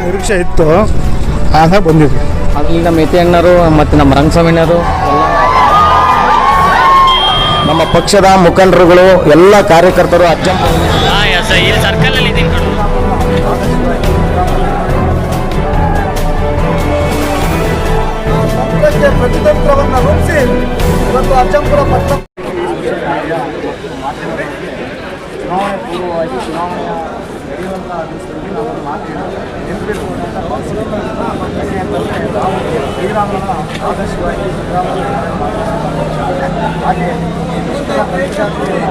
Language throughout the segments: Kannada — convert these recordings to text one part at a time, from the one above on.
ನಿರೀಕ್ಷೆ ಇತ್ತು, ಆಗ ಬಂದಿದ್ವಿ. ಅಲ್ಲಿ ನಮ್ಮ ಯತಿಯಣ್ಣರು ಮತ್ತು ನಮ್ಮ ರಂಗಸ್ವಾಮಿಯವರು, ನಮ್ಮ ಪಕ್ಷದ ಮುಖಂಡರುಗಳು, ಎಲ್ಲ ಕಾರ್ಯಕರ್ತರು ಸರ್ಕಲಲ್ಲಿ ಇದ್ದೀನಿ. ಪ್ರತಿತಂತ್ರವನ್ನು ರೂಪಿಸಿ ಇವತ್ತು ಅಜ್ಜಂಪುರ ಪಟ್ಟಣ ಚುನಾವಣೆ ಪೂರ್ವವಾಗಿ ಚುನಾವಣೆಯ ನಡೆಯುವಂಥ ದಿವಸದಲ್ಲಿ ನಾವು ಮಾತು ನೆನಪಿಟ್ಟುಕೊಂಡಂಥ ಶ್ರೀರಾಮನ ಆದರ್ಶವಾಗಿ ಹಾಗೆ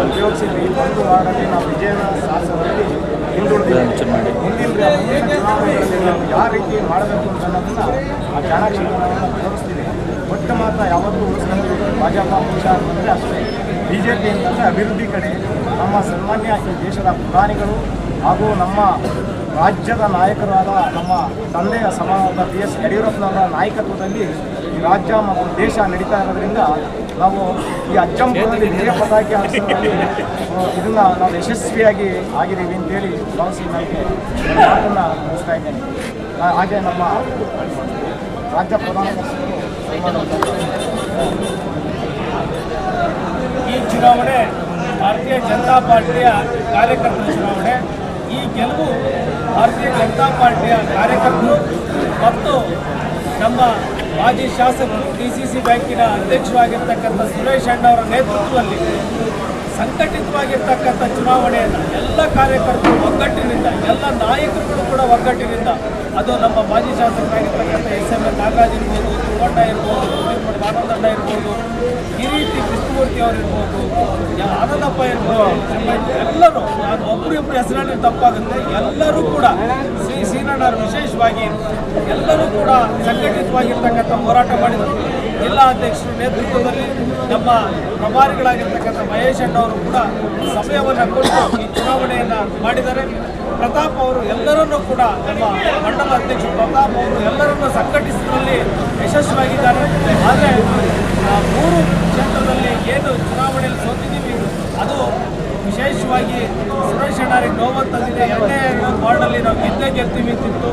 ಉಪಯೋಗಿಸಿ ಒಂದು ವಾರದಲ್ಲಿ ನಾವು ವಿಜಯನ ಸಾಹಸದಲ್ಲಿ ಹಿಂದುಳಿದಿದ್ದೇವೆ. ಮುಂದಿನ ಚುನಾವಣೆಗಳಲ್ಲಿ ನಾವು ಯಾವ ರೀತಿ ಮಾಡಬೇಕು ಅನ್ನೋದನ್ನು ಆ ಚಾಣಾಕ್ಷತನವನ್ನು ತೋರಿಸ್ತೀವಿ. ಒಟ್ಟು ಮಾತ್ರ ಯಾವತ್ತೂ ಉಳಿಸ್ಕೊಂಡು ಭಾಜಪ ಪಕ್ಷ ಅಂತಂದರೆ ಅಷ್ಟೇ. ಬಿ ಜೆ ಪಿ ಅಂತಂದರೆ ಅಭಿವೃದ್ಧಿ ಕಡೆ ನಮ್ಮ ಸನ್ಮಾನ್ಯ ಈ ದೇಶದ ಪ್ರಧಾನಿಗಳು ಹಾಗೂ ನಮ್ಮ ರಾಜ್ಯದ ನಾಯಕರಾದ ನಮ್ಮ ತಂದೆಯ ಸಮಾನವಾದ ಬಿ ಎಸ್ ಯಡಿಯೂರಪ್ಪನವರ ನಾಯಕತ್ವದಲ್ಲಿ ಈ ರಾಜ್ಯ ಮತ್ತು ದೇಶ ನಡೀತಾ ಇರೋದ್ರಿಂದ ನಾವು ಈ ಅಜ್ಜಂಪುರದಲ್ಲಿ ವಿಜಯ ಪತಾಕೆ ಹಾರಿಸೋದ್ರಲ್ಲಿ ಇದನ್ನು ನಾವು ಯಶಸ್ವಿಯಾಗಿ ಆಗಿದ್ದೀವಿ ಅಂತೇಳಿ ಭಾವಿಸಿ ನನಗೆ ಮಾತನ್ನು ಮುಗಿಸ್ತಾ ಇದ್ದೇನೆ. ಹಾಗೆ ನಮ್ಮ ರಾಜ್ಯ ಪ್ರಧಾನ ಈ ಚುನಾವಣೆ ಭಾರತೀಯ ಜನತಾ ಪಾರ್ಟಿಯ ಕಾರ್ಯಕರ್ತರ ಚುನಾವಣೆ. ಈ ಗೆಲುವು ಭಾರತೀಯ ಜನತಾ ಪಾರ್ಟಿಯ ಕಾರ್ಯಕರ್ತರು ಮತ್ತು ನಮ್ಮ ಮಾಜಿ ಶಾಸಕರು DCC ಬ್ಯಾಂಕಿನ ಅಧ್ಯಕ್ಷರಾಗಿರ್ತಕ್ಕಂಥ ಸುರೇಶ್ ಅಣ್ಣವರ ನೇತೃತ್ವದಲ್ಲಿ ಸಂಘಟಿತವಾಗಿರ್ತಕ್ಕಂಥ ಚುನಾವಣೆಯನ್ನು ಎಲ್ಲ ಕಾರ್ಯಕರ್ತರು ಒಗ್ಗಟ್ಟಿನಿಂದ, ಎಲ್ಲ ನಾಯಕರುಗಳು ಕೂಡ ಒಗ್ಗಟ್ಟಿನಿಂದ, ಅದು ನಮ್ಮ ಮಾಜಿ ಶಾಸಕರಾಗಿರ್ತಕ್ಕಂಥ SM ನಾಗರಾಜ್ ಇರ್ಬೋದು, ತುರುವಣ್ಣ ಇರ್ಬೋದು, ಆನಂದಣ್ಣ ಇರ್ಬೋದು, ಕಿರೀಟಿ ಕೃಷ್ಣಮೂರ್ತಿ ಅವರು ಇರ್ಬೋದು, ಆನಂದಪ್ಪ ಇರ್ಬೋದು, ಎಲ್ಲರೂ, ನಾನು ಒಬ್ಬರಿಬ್ಬರು ಹೆಸರಲ್ಲಿ ತಪ್ಪಾಗುತ್ತೆ, ಎಲ್ಲರೂ ಕೂಡ ಶ್ರೀ ಸೀನಣ್ಣರು ವಿಶೇಷವಾಗಿ ಎಲ್ಲರೂ ಕೂಡ ಸಂಘಟಿತವಾಗಿರ್ತಕ್ಕಂಥ ಹೋರಾಟ ಮಾಡಿದರು. ಜಿಲ್ಲಾ ಅಧ್ಯಕ್ಷರ ನೇತೃತ್ವದಲ್ಲಿ ನಮ್ಮ ಪ್ರಭಾರಿಗಳಾಗಿರ್ತಕ್ಕಂಥ ಮಹೇಶ್ ಅಣ್ಣವರು ಕೂಡ ಸಮಯವನ್ನು ಕೊಟ್ಟು ಈ ಚುನಾವಣೆಯನ್ನು ಮಾಡಿದ್ದಾರೆ. ಪ್ರತಾಪ್ ಅವರು ಎಲ್ಲರನ್ನೂ ಕೂಡ, ನಮ್ಮ ಮಂಡಲ ಅಧ್ಯಕ್ಷ ಪ್ರತಾಪ್ ಅವರು ಎಲ್ಲರನ್ನೂ ಸಂಘಟಿಸುವಲ್ಲಿ ಯಶಸ್ವಿಯಾಗಿದ್ದಾರೆ. ಆದರೆ 3 ಕ್ಷೇತ್ರದಲ್ಲಿ ಏನು ಚುನಾವಣೆಯಲ್ಲಿ ಸೋತಿದ್ದೀವಿ ಅದು ವಿಶೇಷವಾಗಿ ಸುರೇಶ್ ಅಣ್ಣರಿಗೆ ನೋವು ತಂದಿದೆ. 2ನೇ ವಾರ್ಡಲ್ಲಿ ನಾವು ಗೆಲ್ತೀವಿ ಅಂತಿತ್ತು,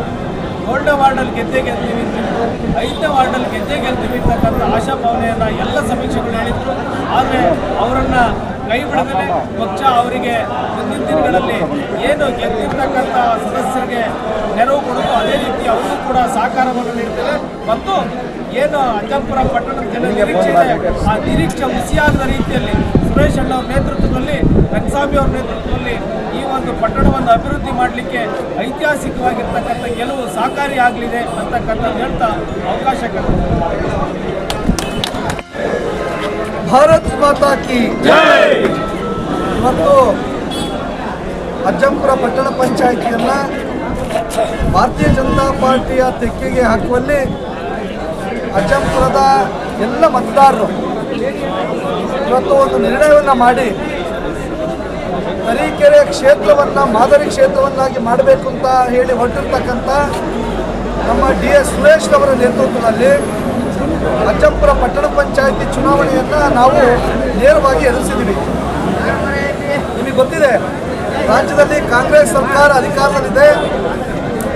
3ನೇ ವಾರ್ಡಲ್ಲಿ ಗೆಲ್ತೀವಿ ಅಂತಿತ್ತು, 5ನೇ ವಾರ್ಡಲ್ಲಿ ಗೆಲ್ತೀವಿ ಅಂತಕ್ಕಂಥ ಆಶಾಭಾವನೆಯನ್ನು ಎಲ್ಲ ಸಮೀಕ್ಷೆಗಳು ಹೇಳಿದ್ರು. ಆದರೆ ಅವರನ್ನು ಕೈ ಬಿಡದೇ ಪಕ್ಷ ಅವರಿಗೆ ಮುಂದಿನ ದಿನಗಳಲ್ಲಿ ಏನು ಗೆದ್ದಿರ್ತಕ್ಕಂಥ ಸದಸ್ಯರಿಗೆ ನೆರವು ಕೊಡೋದು, ಅದೇ ರೀತಿ ಅವರು ಕೂಡ ಸಹಕಾರವನ್ನು ನೀಡ್ತಾರೆ. ಮತ್ತು ಏನು ಅಜ್ಜಂಪುರ ಪಟ್ಟಣದ ಜನ ನಿರೀಕ್ಷೆ ಇದೆ, ಆ ನಿರೀಕ್ಷೆ ಹುಸಿಯಾಗದ ರೀತಿಯಲ್ಲಿ ಸುರೇಶ್ ಅಣ್ಣವ್ರ ನೇತೃತ್ವದಲ್ಲಿ, ರಂಗಸ್ವಾಮಿ ಅವ್ರ ನೇತೃತ್ವದಲ್ಲಿ ಈ ಒಂದು ಪಟ್ಟಣವನ್ನು ಅಭಿವೃದ್ಧಿ ಮಾಡಲಿಕ್ಕೆ ಐತಿಹಾಸಿಕವಾಗಿರ್ತಕ್ಕಂಥ ಗೆಲುವು ಸಹಕಾರಿಯಾಗಲಿದೆ ಅಂತಕ್ಕಂಥದ್ದು ಹೇಳ್ತಾ ಅವಕಾಶ ಭಾರತ್ ಮಾತಾ ಕಿ ಜೈ. ಮತ್ತು ಅಜ್ಜಂಪುರ ಪಟ್ಟಣ ಪಂಚಾಯಿತಿಯನ್ನು ಭಾರತೀಯ ಜನತಾ ಪಾರ್ಟಿಯ ತೆಕ್ಕೆಗೆ ಹಾಕುವಲ್ಲಿ ಅಜ್ಜಂಪುರದ ಎಲ್ಲ ಮತದಾರರು ಇವತ್ತು ಒಂದು ನಿರ್ಣಯವನ್ನು ಮಾಡಿ ತರೀಕೆರೆ ಕ್ಷೇತ್ರವನ್ನು ಮಾದರಿ ಕ್ಷೇತ್ರವನ್ನಾಗಿ ಮಾಡಬೇಕು ಅಂತ ಹೇಳಿ ಹೊರಟಿರ್ತಕ್ಕಂಥ ನಮ್ಮ DS ಸುರೇಶ್ ಅವರ ನೇತೃತ್ವದಲ್ಲಿ ಅಜ್ಜಂಪುರ ಪಟ್ಟಣ ಪಂಚಾಯಿತಿ ಚುನಾವಣೆಯನ್ನು ನಾವು ನೇರವಾಗಿ ಎದುರಿಸಿದ್ದೀವಿ. ನಿಮಗೆ ಗೊತ್ತಿದೆ, ರಾಜ್ಯದಲ್ಲಿ ಕಾಂಗ್ರೆಸ್ ಸರ್ಕಾರ ಅಧಿಕಾರದಲ್ಲಿದೆ.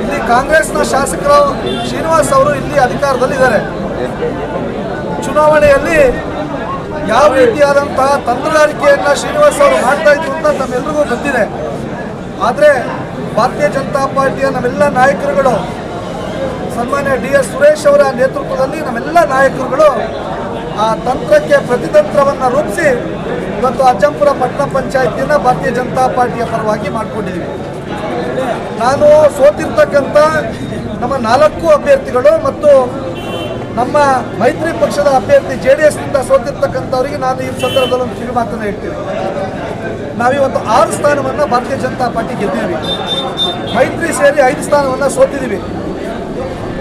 ಇಲ್ಲಿ ಕಾಂಗ್ರೆಸ್ನ ಶಾಸಕರು ಶ್ರೀನಿವಾಸ್ ಅವರು ಇಲ್ಲಿ ಅಧಿಕಾರದಲ್ಲಿದ್ದಾರೆ. ಚುನಾವಣೆಯಲ್ಲಿ ಯಾವ ರೀತಿಯಾದಂತಹ ತಂತ್ರಗಾರಿಕೆಯನ್ನು ಶ್ರೀನಿವಾಸ್ ಅವರು ಮಾಡ್ತಾ ಇದ್ರು ಅಂತ ತಮ್ಮೆಲ್ಲರಿಗೂ ಗೊತ್ತಿದೆ. ಆದರೆ ಭಾರತೀಯ ಜನತಾ ಪಾರ್ಟಿಯ ನಮ್ಮೆಲ್ಲ ನಾಯಕರುಗಳು, ಸನ್ಮಾನ್ಯ DS ಸುರೇಶ್ ಅವರ ನೇತೃತ್ವದಲ್ಲಿ ನಮ್ಮೆಲ್ಲ ನಾಯಕರುಗಳು ಆ ತಂತ್ರಕ್ಕೆ ಪ್ರತಿತಂತ್ರವನ್ನು ರೂಪಿಸಿ ಇವತ್ತು ಅಜ್ಜಂಪುರ ಪಟ್ಟಣ ಪಂಚಾಯಿತಿಯನ್ನು ಭಾರತೀಯ ಜನತಾ ಪಾರ್ಟಿಯ ಪರವಾಗಿ ಮಾಡಿಕೊಂಡಿದ್ದೀವಿ. ನಾನು ಸೋತಿರ್ತಕ್ಕಂಥ ನಮ್ಮ 4 ಅಭ್ಯರ್ಥಿಗಳು ಮತ್ತು ನಮ್ಮ ಮೈತ್ರಿ ಪಕ್ಷದ ಅಭ್ಯರ್ಥಿ JDSನಿಂದ ಸೋತಿರ್ತಕ್ಕಂಥವರಿಗೆ ನಾನು ಈ ಸಂದರ್ಭದಲ್ಲಿ ಒಂದು ಕಿವಿ ಮಾತನ್ನು ಹೇಳ್ತೀನಿ. ನಾವಿವತ್ತು 6 ಸ್ಥಾನವನ್ನು ಭಾರತೀಯ ಜನತಾ ಪಾರ್ಟಿ ಗೆದ್ದಿದ್ದೀವಿ. ಮೈತ್ರಿ ಸೇರಿ 5 ಸ್ಥಾನವನ್ನು ಸೋತಿದ್ದೀವಿ.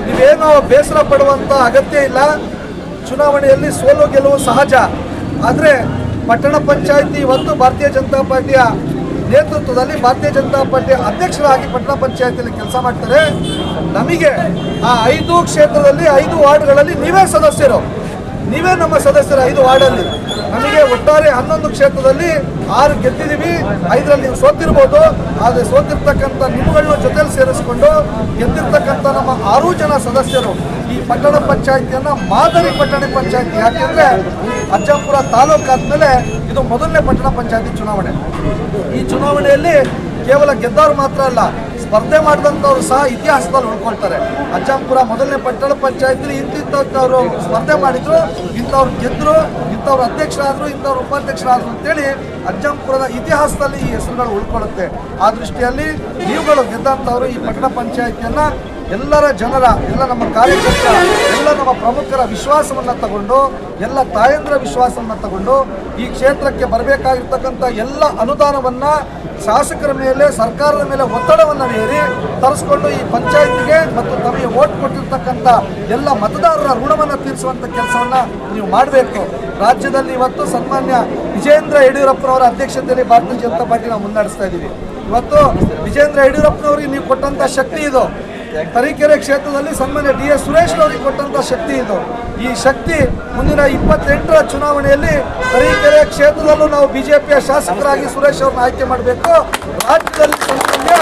ನೀವೇನು ಬೇಸರ ಪಡುವಂಥ ಅಗತ್ಯ ಇಲ್ಲ. ಚುನಾವಣೆಯಲ್ಲಿ ಸೋಲು ಗೆಲುವು ಸಹಜ. ಆದರೆ ಪಟ್ಟಣ ಪಂಚಾಯಿತಿ ಇವತ್ತು ಭಾರತೀಯ ಜನತಾ ಪಾರ್ಟಿಯ ನೇತೃತ್ವದಲ್ಲಿ ಭಾರತೀಯ ಜನತಾ ಪಾರ್ಟಿಯ ಅಧ್ಯಕ್ಷರಾಗಿ ಪಟ್ಟಣ ಪಂಚಾಯಿತಿಯಲ್ಲಿ ಕೆಲಸ ಮಾಡ್ತಾರೆ. ನಮಗೆ ಆ 5 ಕ್ಷೇತ್ರದಲ್ಲಿ 5 ವಾರ್ಡ್ಗಳಲ್ಲಿ ನೀವೇ ಸದಸ್ಯರು, ನೀವೇ ನಮ್ಮ ಸದಸ್ಯರು 5 ವಾರ್ಡಲ್ಲಿ. ನಮಗೆ ಒಟ್ಟಾರೆ 11 ಕ್ಷೇತ್ರದಲ್ಲಿ 6 ಗೆದ್ದಿದ್ದೀವಿ, 5ರಲ್ಲಿ ನೀವು ಸೋತಿರ್ಬೋದು. ಆದರೆ ಸೋತಿರ್ತಕ್ಕಂಥ ನಿಮ್ಮಗಳನ್ನ ಜೊತೆಲಿ ಸೇರಿಸಿಕೊಂಡು ಗೆದ್ದಿರ್ತಕ್ಕಂಥ ನಮ್ಮ 6 ಜನ ಸದಸ್ಯರು ಈ ಪಟ್ಟಣ ಪಂಚಾಯಿತಿಯನ್ನ ಮಾದರಿ ಪಟ್ಟಣ ಪಂಚಾಯಿತಿ. ಯಾಕೆಂದ್ರೆ ಅಜ್ಜಂಪುರ ತಾಲೂಕು ಆದ್ಮೇಲೆ ಇದು ಮೊದಲನೇ ಪಟ್ಟಣ ಪಂಚಾಯಿತಿ ಚುನಾವಣೆ. ಈ ಚುನಾವಣೆಯಲ್ಲಿ ಕೇವಲ ಗೆದ್ದವರು ಮಾತ್ರ ಅಲ್ಲ, ಸ್ಪರ್ಧೆ ಮಾಡಿದಂಥವ್ರು ಸಹ ಇತಿಹಾಸದಲ್ಲಿ ಉಳ್ಕೊಳ್ತಾರೆ. ಅಜ್ಜಂಪುರ ಮೊದಲನೇ ಪಟ್ಟಣ ಪಂಚಾಯತಿ ಇಂಥವ್ರು ಸ್ಪರ್ಧೆ ಮಾಡಿದ್ರು, ಇಂಥವ್ರು ಗೆದ್ರು, ಇಂಥವ್ರು ಅಧ್ಯಕ್ಷರಾದ್ರು, ಇಂಥವ್ರು ಉಪಾಧ್ಯಕ್ಷರಾದ್ರು ಅಂತೇಳಿ ಅಜ್ಜಂಪುರದ ಇತಿಹಾಸದಲ್ಲಿ ಈ ಹೆಸರುಗಳು ಉಳ್ಕೊಳ್ಳುತ್ತೆ. ಆ ದೃಷ್ಟಿಯಲ್ಲಿ ನೀವುಗಳು ಗೆದ್ದಂಥವ್ರು ಈ ಪಟ್ಟಣ ಪಂಚಾಯಿತಿಯನ್ನ ಎಲ್ಲರ ಜನರ, ಎಲ್ಲ ನಮ್ಮ ಕಾರ್ಯಕರ್ತರ, ಎಲ್ಲ ನಮ್ಮ ಪ್ರಮುಖರ ವಿಶ್ವಾಸವನ್ನು ತಗೊಂಡು, ಎಲ್ಲ ತಾಯಂದ್ರ ವಿಶ್ವಾಸವನ್ನು ತಗೊಂಡು ಈ ಕ್ಷೇತ್ರಕ್ಕೆ ಬರಬೇಕಾಗಿರ್ತಕ್ಕಂಥ ಎಲ್ಲ ಅನುದಾನವನ್ನು ಶಾಸಕರ ಮೇಲೆ, ಸರ್ಕಾರದ ಮೇಲೆ ಒತ್ತಡವನ್ನು ಹೇರಿ ತರಿಸ್ಕೊಂಡು ಈ ಪಂಚಾಯಿತಿಗೆ ಮತ್ತು ತಮಗೆ ಓಟ್ ಕೊಟ್ಟಿರ್ತಕ್ಕಂಥ ಎಲ್ಲ ಮತದಾರರ ಋಣವನ್ನು ತೀರಿಸುವಂಥ ಕೆಲಸವನ್ನು ನೀವು ಮಾಡಬೇಕು. ರಾಜ್ಯದಲ್ಲಿ ಇವತ್ತು ಸನ್ಮಾನ್ಯ ವಿಜೇಂದ್ರ ಯಡಿಯೂರಪ್ಪನವರ ಅಧ್ಯಕ್ಷತೆಯಲ್ಲಿ ಭಾರತೀಯ ಜನತಾ ಪಾರ್ಟಿ ನಾವು ಮುನ್ನಡೆಸ್ತಾ ಇದ್ದೀವಿ. ಇವತ್ತು ವಿಜೇಂದ್ರ ಯಡಿಯೂರಪ್ಪನವರಿಗೆ ನೀವು ಕೊಟ್ಟಂಥ ಶಕ್ತಿ ಇದು. ತರೀಕೆರೆ ಕ್ಷೇತ್ರದಲ್ಲಿ ಸನ್ಮಾನ್ಯ DS ಸುರೇಶ್ ಅವರಿಗೆ ಕೊಟ್ಟಂತ ಶಕ್ತಿ ಇದು. ಈ ಶಕ್ತಿ ಮುಂದಿನ 28ರ ಚುನಾವಣೆಯಲ್ಲಿ ತರೀಕೆರೆ ಕ್ಷೇತ್ರದಲ್ಲೂ ನಾವು ಬಿಜೆಪಿಯ ಶಾಸಕರಾಗಿ ಸುರೇಶ್ ಅವ್ರನ್ನ ಆಯ್ಕೆ ಮಾಡಬೇಕು. ರಾಜ್ಯದಲ್ಲಿ ಸನ್ಮಾನ್ಯ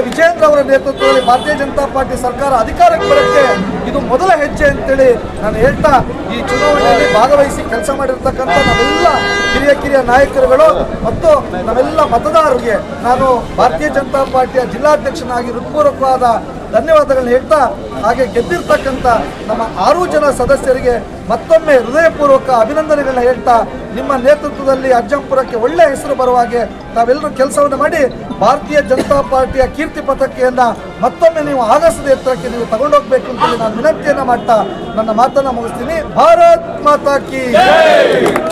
ವಿಜೇಂದ್ರ ಅವರ ನೇತೃತ್ವದಲ್ಲಿ ಭಾರತೀಯ ಜನತಾ ಪಾರ್ಟಿ ಸರ್ಕಾರ ಅಧಿಕಾರಕ್ಕೆ ಬರುತ್ತೆ. ಇದು ಮೊದಲ ಹೆಜ್ಜೆ ಅಂತೇಳಿ ನಾನು ಹೇಳ್ತಾ, ಈ ಚುನಾವಣೆಯಲ್ಲಿ ಭಾಗವಹಿಸಿ ಕೆಲಸ ಮಾಡಿರ್ತಕ್ಕಂಥ ನಾವೆಲ್ಲ ಕಿರಿಯ ನಾಯಕರುಗಳು ಮತ್ತು ನಾವೆಲ್ಲ ಮತದಾರರಿಗೆ ನಾನು ಭಾರತೀಯ ಜನತಾ ಪಾರ್ಟಿಯ ಜಿಲ್ಲಾಧ್ಯಕ್ಷನಾಗಿ ಹೃತ್ಪೂರ್ವಕವಾದ ಧನ್ಯವಾದಗಳನ್ನ ಹೇಳ್ತಾ, ಹಾಗೆ ಗೆದ್ದಿರ್ತಕ್ಕಂಥ ನಮ್ಮ 6 ಜನ ಸದಸ್ಯರಿಗೆ ಮತ್ತೊಮ್ಮೆ ಹೃದಯಪೂರ್ವಕ ಅಭಿನಂದನೆಗಳನ್ನ ಹೇಳ್ತಾ, ನಿಮ್ಮ ನೇತೃತ್ವದಲ್ಲಿ ಅಜ್ಜಂಪುರಕ್ಕೆ ಒಳ್ಳೆಯ ಹೆಸರು ಬರುವ ಹಾಗೆ ತಾವೆಲ್ಲರೂ ಕೆಲಸವನ್ನು ಮಾಡಿ ಭಾರತೀಯ ಜನತಾ ಪಾರ್ಟಿಯ ಕೀರ್ತಿ ಪತಾಕೆಯನ್ನ ಮತ್ತೊಮ್ಮೆ ನೀವು ಆಗಸದ ಎತ್ತರಕ್ಕೆ ನೀವು ತಗೊಂಡೋಗ್ಬೇಕು ಅಂತೇಳಿ ನಾನು ವಿನಂತಿಯನ್ನ ಮಾಡ್ತಾ ನನ್ನ ಮಾತನ್ನ ಮುಗಿಸ್ತೀನಿ. ಭಾರತ್ ಮಾತಾ ಕಿ ಜೈ.